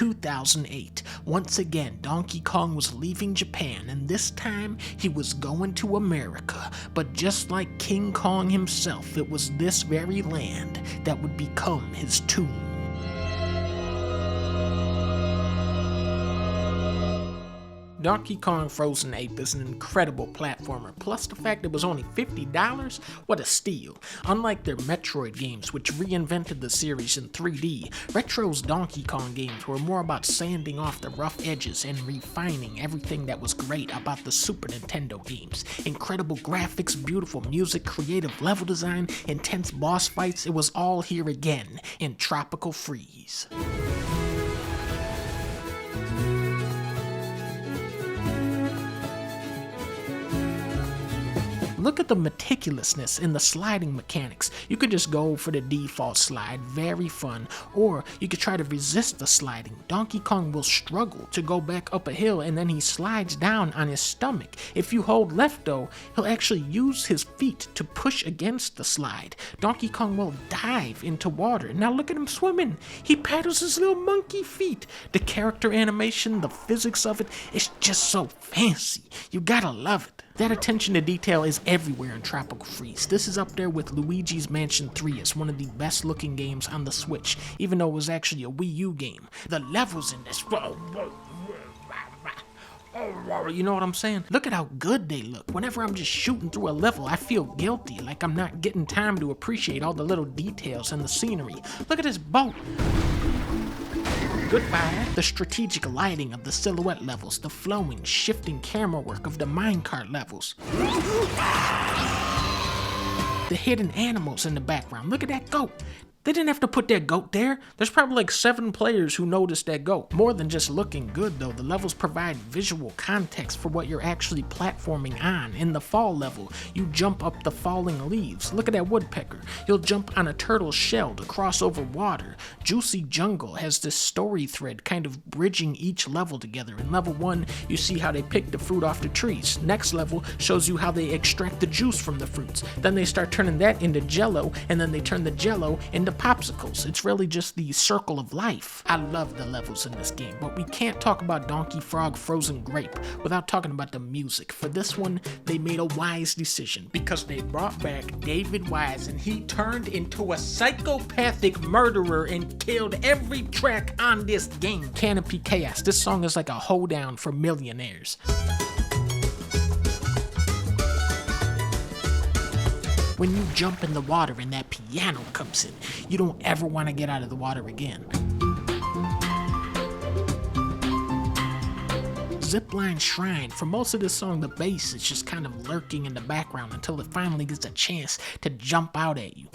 2008. Once again, Donkey Kong was leaving Japan, and this time he was going to America. But just like King Kong himself, it was this very land that would become his tomb. Donkey Kong Frozen Ape is an incredible platformer, plus the fact it was only $50, what a steal. Unlike their Metroid games, which reinvented the series in 3D, Retro's Donkey Kong games were more about sanding off the rough edges and refining everything that was great about the Super Nintendo games. Incredible graphics, beautiful music, creative level design, intense boss fights, it was all here again in Tropical Freeze. Look at the meticulousness in the sliding mechanics. You could just go for the default slide, very fun, or you could try to resist the sliding. Donkey Kong will struggle to go back up a hill and then he slides down on his stomach. If you hold left though, he'll actually use his feet to push against the slide. Donkey Kong will dive into water. Now look at him swimming. He paddles his little monkey feet. The character animation, the physics of it, it's just so fancy. You gotta love it. That attention to detail is everywhere in Tropical Freeze. This is up there with Luigi's Mansion 3 as one of the best looking games on the Switch, even though it was actually a Wii U game. The levels in this, you know what I'm saying? Look at how good they look. Whenever I'm just shooting through a level, I feel guilty, like I'm not getting time to appreciate all the little details and the scenery. Look at this boat. Goodbye. The strategic lighting of the silhouette levels, the flowing, shifting camera work of the minecart levels. The hidden animals in the background. Look at that goat. They didn't have to put that goat there. There's probably like 7 players who noticed that goat. More than just looking good though, the levels provide visual context for what you're actually platforming on. In the fall level, you jump up the falling leaves. Look at that woodpecker. You'll jump on a turtle's shell to cross over water. Juicy Jungle has this story thread kind of bridging each level together. In level 1, you see how they pick the fruit off the trees. Next level shows you how they extract the juice from the fruits. Then they start turning that into jello, and then they turn the jello into popsicles. It's really just the circle of life. I love the levels in this game, but we can't talk about Donkey Frog Frozen Grape without talking about the music. For this one, they made a wise decision because they brought back David Wise and he turned into a psychopathic murderer and killed every track on this game. Canopy Chaos. This song is like a hoedown for millionaires. When you jump in the water and that piano comes in, you don't ever want to get out of the water again. Zipline Shrine. For most of this song, the bass is just kind of lurking in the background until it finally gets a chance to jump out at you.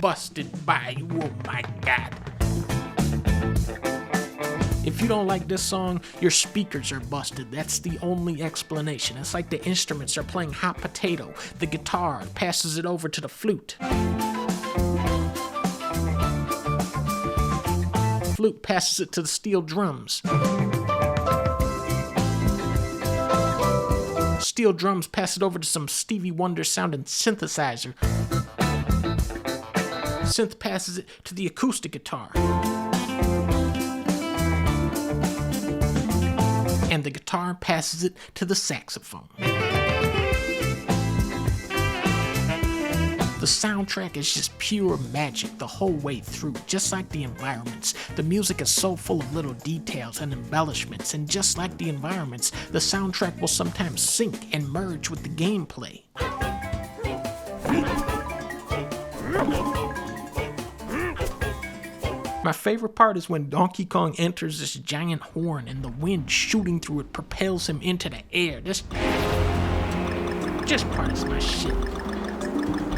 Busted by you, oh my god. If you don't like this song, your speakers are busted. That's the only explanation. It's like the instruments are playing hot potato. The guitar passes it over to the flute. Flute passes it to the steel drums. Steel drums pass it over to some Stevie Wonder sounding synthesizer. Synth passes it to the acoustic guitar. And the guitar passes it to the saxophone. The soundtrack is just pure magic the whole way through, just like the environments. The music is so full of little details and embellishments, and just like the environments, the soundtrack will sometimes sync and merge with the gameplay. My favorite part is when Donkey Kong enters this giant horn and the wind shooting through it propels him into the air. This just part is my shit.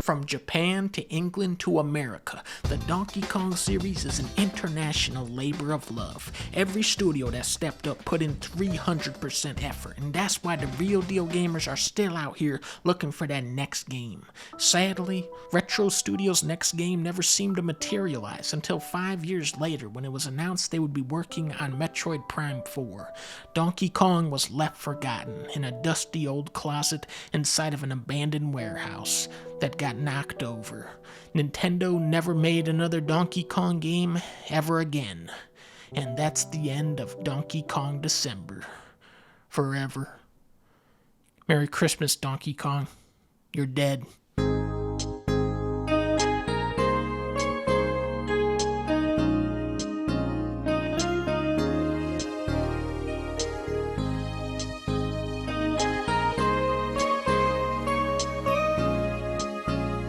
From Japan to England to America, the Donkey Kong series is an international labor of love. Every studio that stepped up put in 300% effort, and that's why the real deal gamers are still out here looking for that next game. Sadly, Retro Studios' next game never seemed to materialize until 5 years later when it was announced they would be working on Metroid Prime 4. Donkey Kong was left forgotten in a dusty old closet inside of an abandoned warehouse. that got knocked over. Nintendo never made another Donkey Kong game ever again. And that's the end of Donkey Kong December. Forever. Merry Christmas, Donkey Kong. You're dead.